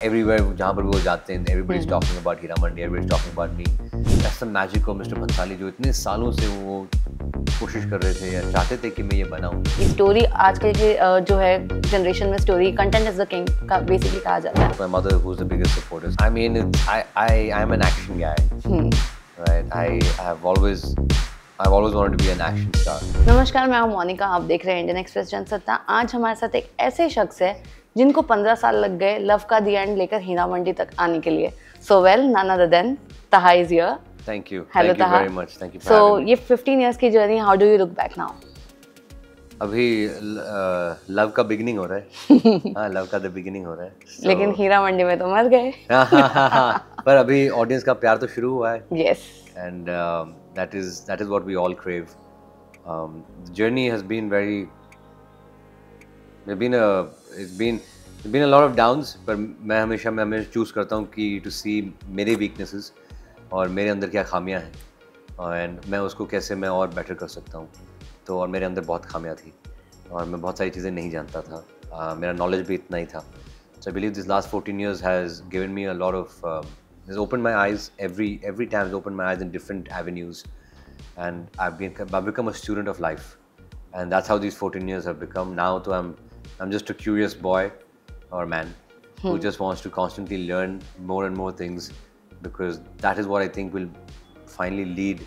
everywhere जहाँ पर भी वो जाते हैं, everybody's talking about Hira Mandi, everybody's talking about me. That's the magic of Mr. Bhansali, जो इतने सालों से वो कोशिश कर रहे थे या चाहते थे कि मैं ये बनाऊं. ये स्टोरी आजकल के जो है जनरेशन में story content is the king का बेसिकली कहा जाता है. My mother, who's the biggest supporter. I mean, I'm an action guy. Right? I've always wanted to be an action star. नमस्कार, मैं हूं मोनिका, आप देख रहे हैं इंडियन एक्सप्रेस जनसत्ता. आज हमारे साथ एक ऐसे शख्स है जिनको 15 साल लग गए लव का दी एंड लेकर हीरा मंडी तक आने के लिए. So well, none other than Taha is here. Thank you. Hello, Thank you Taha. very much. Thank you for having me. ये 15 years की journey, how do you look back now? अभी love का beginning हो रहा है. हाँ, love का the beginning हो रहा है. लेकिन हीरा मंडी में तो मर गए. पर अभी ऑडियंस का प्यार तो शुरू हुआ है. Yes. And that is what we all crave. The journey has been it's been a lot of downs, पर मैं हमेशा चूज़ करता हूँ कि to see मेरे weaknesses और मेरे अंदर क्या खामियां हैं, और मैं उसको कैसे मैं और बेटर कर सकता हूँ. तो और मेरे अंदर बहुत खामियां थी और मैं बहुत सारी चीज़ें नहीं जानता था. मेरा नॉलेज भी इतना ही था. So I believe this last 14 years has given me a lot of has opened my eyes every time. Has opened my eyes in different avenues, and I've become a student of life, and that's how these 14 years have become. Now, so I'm just a curious boy or man who just wants to constantly learn more and more things, because that is what I think will finally lead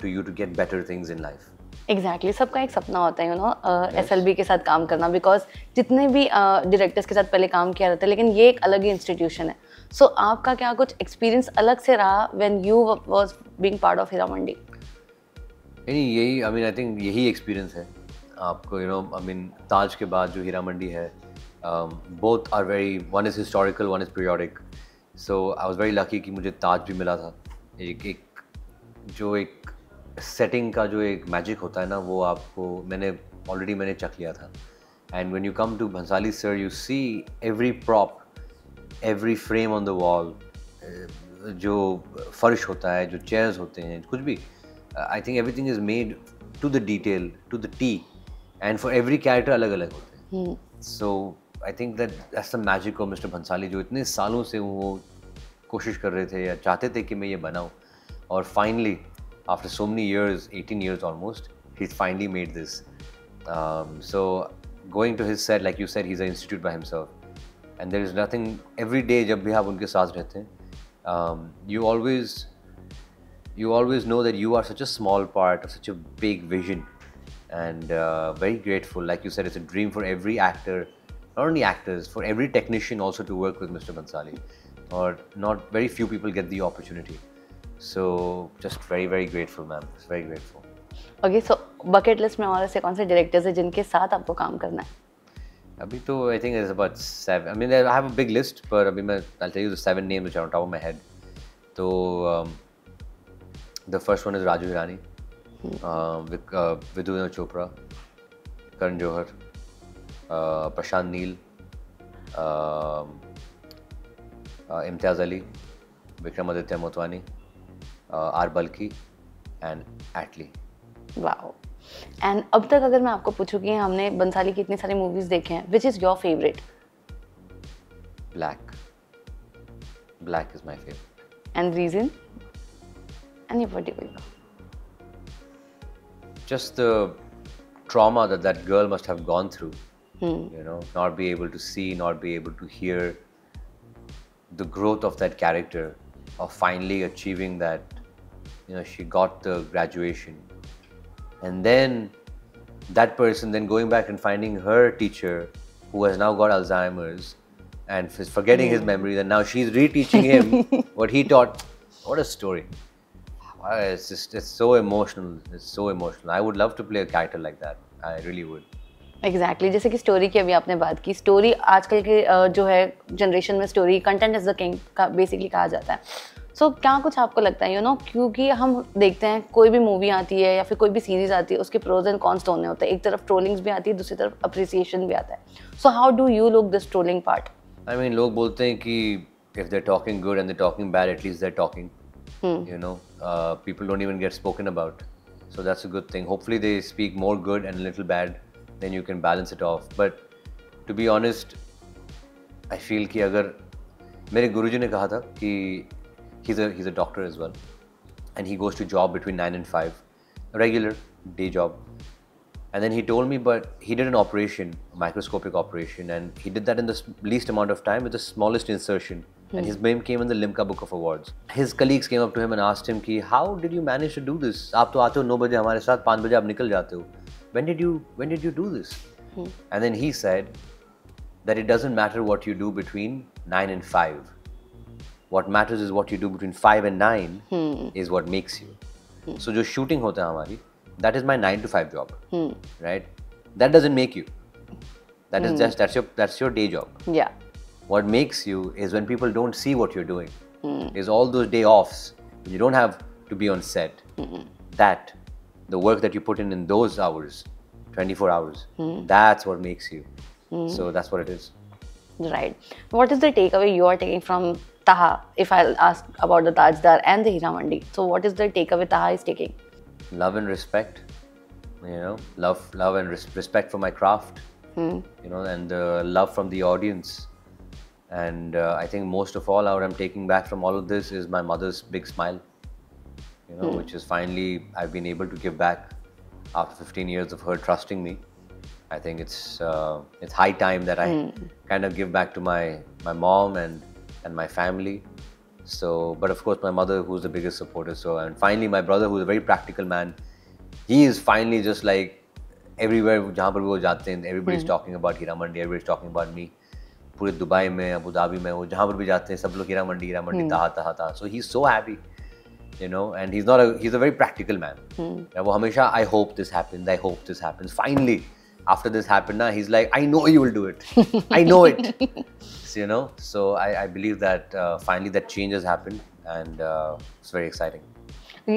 to you to get better things in life. Exactly सबका एक सपना होता है, you know, SLB के साथ काम करना, because जितने भी डायरेक्टर्स के साथ पहले काम किया रहता है, लेकिन ये एक अलग ही इंस्टीट्यूशन है. सो आपका क्या कुछ एक्सपीरियंस अलग से रहा when you was being part of Heeramandi? यही आई थिंक यही एक्सपीरियंस है आपको. ताज के बाद जो हीरा मंडी है, both are very, one is historical, one is periodic. So I was very lucky कि मुझे ताज भी मिला था. एक सेटिंग का जो एक मैजिक होता है ना, वो आपको मैंने चख लिया था. And when you come to Bhansali sir, you see every prop, every frame on the wall, जो फर्श होता है, जो चेयर्स होते हैं, कुछ भी, I think everything is made to the detail, to the T, and for every character अलग अलग होते हैं. So I think that's the magic of mister Bhansali, जो इतने सालों से वो कोशिश कर रहे थे या चाहते थे कि मैं ये बनाऊँ, और finally after so many years, 18 years almost, he's finally made this. So going to his set, like you said, he's an institute by himself, and there is nothing. Every day जब भी आप उनके साथ रहते हैं, you always know that you are such a small part of such a big vision, and very grateful. Like you said, it's a dream for every actor, not only actors, for every technician also to work with Mr. Bhansali, or not very few people get the opportunity. So just very very grateful, ma'am. Just very grateful. Okay, so bucket list में और ऐसे कौन से directors हैं जिनके साथ आपको काम करना है? अभी तो I think there's about 7. I have a big list, but अभी I'll tell you the 7 names which are on top of my head. So the first one is Raju Hirani, Vidhu Chopra, Karan Johar, Prashant Neel, Imtiaz Ali, Vikramaditya Motwani, R. Balki and Atlee. Wow. And अब तक अगर मैं आपको पूछूं कि हमने बंसाली की इतनी सारी मूवीज देखे हैं, which is your favourite? Black is my favorite. And reason? Any particular? Just the trauma that girl must have gone through. You know, not be able to see, not be able to hear, the growth of that character, of finally achieving that. You know, she got the graduation, and then that person then going back and finding her teacher who has now got Alzheimer's and is forgetting his memories, and now she's reteaching him what he taught. What a story. It's so emotional. It's so emotional. I would love to play a character like that. I really would. Exactly जैसे कि story की अभी आपने बात की, story आजकल के जो है जनरेशन में story content is the king का बेसिकली कहा जाता है. सो क्या कुछ आपको लगता है, यू नो, क्योंकि हम देखते हैं कोई भी मूवी आती है या फिर कोई भी सीरीज आती है, उसके प्रोज एंड कॉन्स दोनों होते हैं. एक तरफ ट्रोलिंग्स भी आती है, दूसरी तरफ अप्रिसिएशन भी आता है. So how do you look this trolling part? लोग बोलते हैं कि if they're talking good and they're talking bad, at least they're talking. You know, people don't even get spoken about, so that's a good thing. Hopefully they speak more good and a little bad, then you can balance it off. But to be honest, I feel कि अगर मेरे गुरुजी ने कहा था कि he's a doctor as well, and he goes to job between 9 and 5, a regular day job. And then he told me, but he did an operation, a microscopic operation, and he did that in the least amount of time with the smallest insertion. And his name came in the Limca Book of Awards. His colleagues came up to him and asked him, कि, how did you manage to do this? आप तो आते हो 9 बजे हमारे साथ, 5 बजे आप निकल जाते हो. When did you do this? And then he said that it doesn't matter what you do between 9 and 5. What matters is what you do between 5 and 9 is what makes you. So जो shooting होता है हमारी, that is my 9 to 5 job, right? That doesn't make you. That is just that's your day job. Yeah. What makes you is when people don't see what you're doing. Is all those day offs. You don't have to be on set. That the work that you put in those hours, 24 hours, that's what makes you. So that's what it is. Right. What is the takeaway you are taking from Taha? If I'll ask about the Tajdar and the Hira Mandi, so what is the takeaway Taha is taking? Love and respect, you know, love and respect for my craft, you know, and love from the audience. And I think most of all, what I'm taking back from all of this is my mother's big smile, you know, which is finally I've been able to give back after 15 years of her trusting me. I think it's high time that I kind of give back to my mom and my family. So, but of course, my mother, who's the biggest supporter. So, and finally, my brother, who's a very practical man, he is finally just like everywhere. जहाँ पर भी वो जाते हैं, everybody's talking about Hira Mandi, everybody's talking about me. पूरे Dubai में, Abu Dhabi में, वो जहाँ पर भी जाते हैं, सब लोग हीरा मंडी, ताहा. So he's so happy, you know, and he's a very practical man. वो हमेशा I hope this happens. Finally, after this happened, he's like, I know you will do it. I know it. So, you know, so I believe that finally that change has happened, and it's very exciting.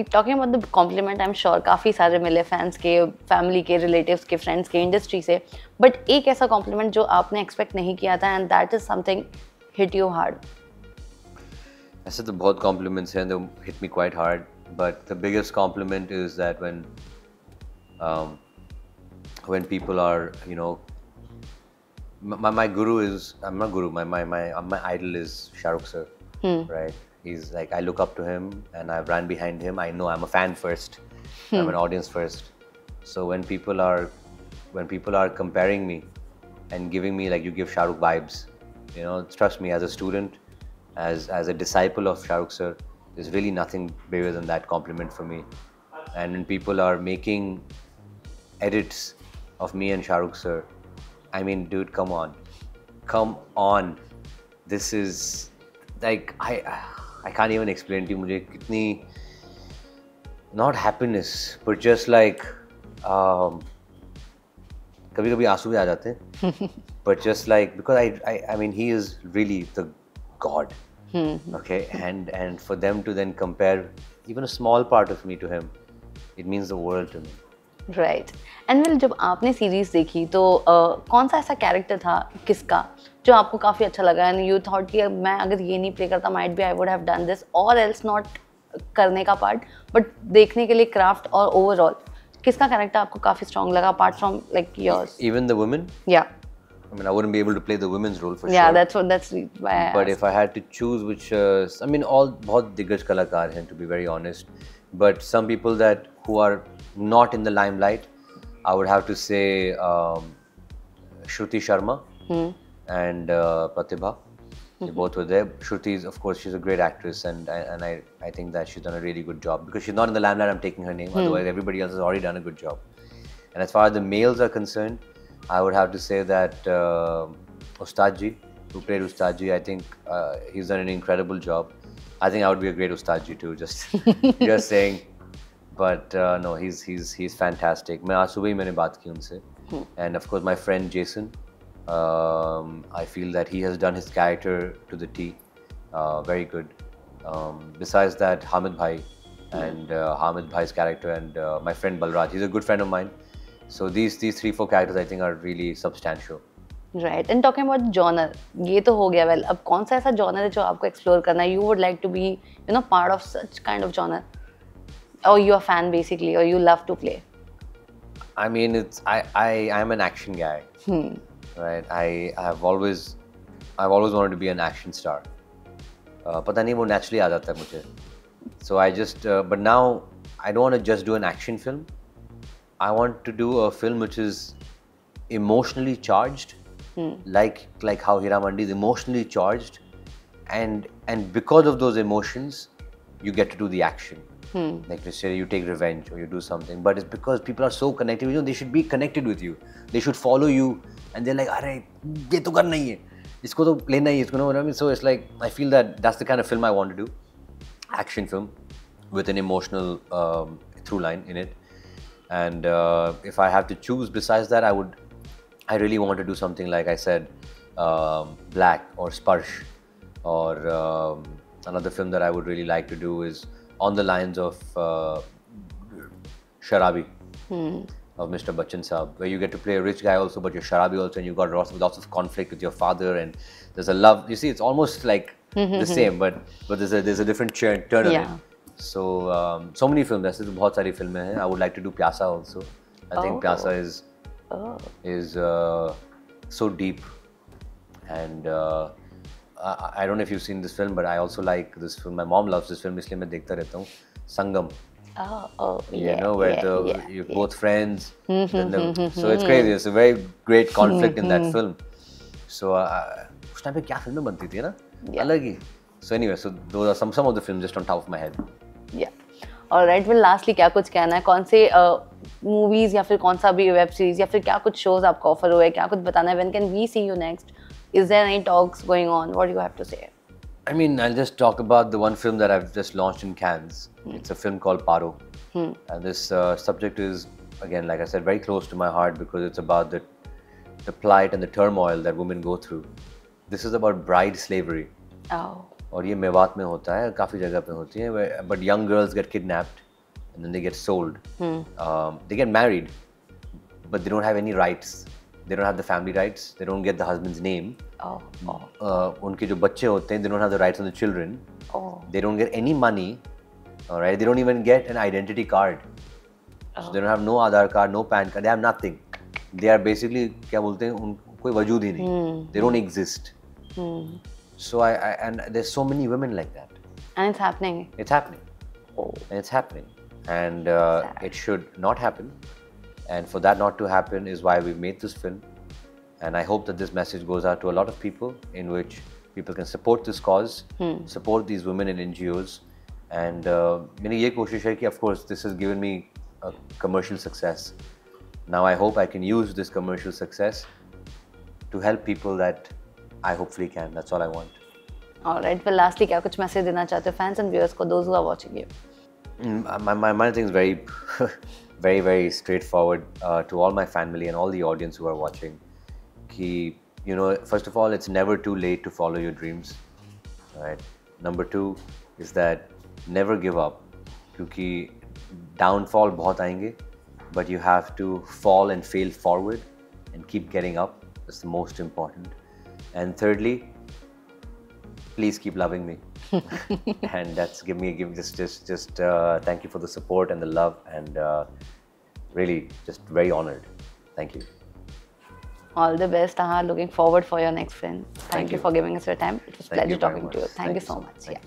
Talking about the compliment, I'm sure काफी सारे मिले fans के, family के, relatives के, friends के, industry से, but एक ऐसा compliment जो आपने expect नहीं किया था, and that is something hit you hard. ऐसे तो बहुत compliments हैं, they hit me quite hard, but the biggest compliment is that when people are, you know, my guru is, I'm not guru, my idol is Shah Rukh sir, right? He's like, I look up to him and I've ran behind him. I know I'm a fan first, I'm an audience first. So when people are comparing me and giving me, like, you give Shah Rukh vibes, you know, trust me, as a student, as a disciple of Shah Rukh sir, there's really nothing bigger than that compliment for me. And when people are making edits of me and Shah Rukh sir, I mean, dude, come on. This is like, I can't even explain to you मुझे कितनी, not happiness, but just like कभी-कभी आंसू भी आ जाते हैं, but just like, because I mean, he is really the God, okay, and for them to then compare even a small part of me to him, it means the world to me. Right. And well, जब आपने series देखी तो कौन सा ऐसा character था किसका जो आपको काफी अच्छा लगा, and you thought कि मैं अगर ये नहीं प्ले करता, might be I would have done this, or else not करने का पार्ट, but देखने के लिए क्राफ्ट और ओवरऑल किसका कैरेक्टर आपको काफी स्ट्रॉन्ग लगा apart from like yours? Even the women? Yeah. I mean, I wouldn't be able to play the women's role for sure. Yeah, that's why I But asked. if I had to choose which, I mean, all बहुत दिग्गज कलाकार हैं, to be very honest. But some people who are not in the limelight, I would have to say Shruti Sharma and Pratibha. They both were there. Shruti is, of course, she's a great actress, and I think that she's done a really good job because she's not in the limelight. I'm taking her name. Otherwise, everybody else has already done a good job. And as far as the males are concerned, I would have to say that Ustad Ji, who played Ustad Ji, I think he's done an incredible job. I think I would be a great Ustad Ji too. Just saying. But no, he's fantastic. मैं आज सुबह ही मैंने बात की उनसे. And of course, my friend Jason. I feel that he has done his character to the T. Very good. Besides that, Hamid Bhai and Hamid Bhai's character, and my friend Balraj. He's a good friend of mine. So these 3-4 characters I think are really substantial. Right. And talking about genre, ये तो हो गया. Well, अब कौन सा ऐसा genre है जो आपको explore करना है? You would like to be, you know, part of such kind of genre, or you are fan basically, or you love to play? I mean, I'm an action guy. Right. I've always wanted to be an action star. पता नहीं वो naturally आ जाता है मुझे. So I just but now I don't want to just do an action film. I want to do a film which is emotionally charged, like how Hira Mandi is emotionally charged, and because of those emotions, you get to do the action. Like you say, you take revenge or you do something, but it's because people are so connected. You know, they should be connected with you. They should follow you, and they're like, "अरे ये तो करना ही है, इसको तो लेना ही है, इसको." know what I mean? So it's like I feel that that's the kind of film I want to do, action film with an emotional through line in it. And if I have to choose besides that, I really want to do something like I said, Black or Sparsh, or another film that I would really like to do is on the lines of Sharabi of Mr. Bachchan Saab, where you get to play a rich guy also, but you're Sharabi also, and you've got lots of conflict with your father, and there's a love. You see, it's almost like the same, but there's a different turn on it. So so many films. ऐसे तो बहुत सारी फिल्में हैं. I would like to do Pyasa also. I think Pyasa is so deep, and I don't know if you've seen this film, but I also like this film. My mom loves this film, इसलिए मैं देखता रहता हूँ. Sangam. You know, where you're both friends. So it's crazy. It's a very great conflict in that film. So उस time पे क्या फिल्में बनती थी ना, अलग ही. So anyway, so those are some of the films just on top of my head. Yeah. Alright. Well, lastly, क्या कुछ कहना है? कौन से movies या फिर कौन सा भी web series या फिर क्या कुछ shows आपको offer हुए? क्या कुछ बताना है? When can we see you next? Is there any talks going on? What do you have to say? I mean, I'll just talk about the one film that I've just launched in Cannes. It's a film called Paro. And this subject is, again, like I said, very close to my heart because it's about the plight and the turmoil that women go through. This is about bride slavery. और ये मेवात में होता है, काफ़ी जगह पे होती है. But young girls get kidnapped and then they get sold. They get married, but they don't have any rights. They don't have the family rights. They don't get the husband's name. उनके जो बच्चे होते हैं, they don't have the rights on the children. They don't get any money. All right. They don't even get an identity card. So they don't have no Aadhaar card, no PAN card. They have nothing. They are basically क्या बोलते हैं, उनको कोई वजूद ही नहीं. They don't exist. So and there's so many women like that. And it's happening. It's happening. And it's happening. And it should not happen. And for that not to happen is why we made this film. And I hope that this message goes out to a lot of people, in which people can support this cause, support these women and NGOs. And मेरी ये कोशिश है कि, of course, this has given me a commercial success. Now I hope I can use this commercial success to help people that I hopefully can. That's all I want. All right. Well, lastly, क्या कुछ message देना चाहते हो fans and viewers को, those who are watching you? My thing is very, very, very straightforward to all my family and all the audience who are watching. Ki, you know, first of all, it's never too late to follow your dreams. Right. Number two is that never give up. क्योंकि downfall बहुत आएंगे, but you have to fall and fail forward and keep getting up. That's the most important. And thirdly, please keep loving me. And that's give just thank you for the support and the love, and really just very honored. Thank you. All the best. Looking forward for your next film. Thank you for giving us your time. It was a pleasure talking to you. Thank you so much. Yeah.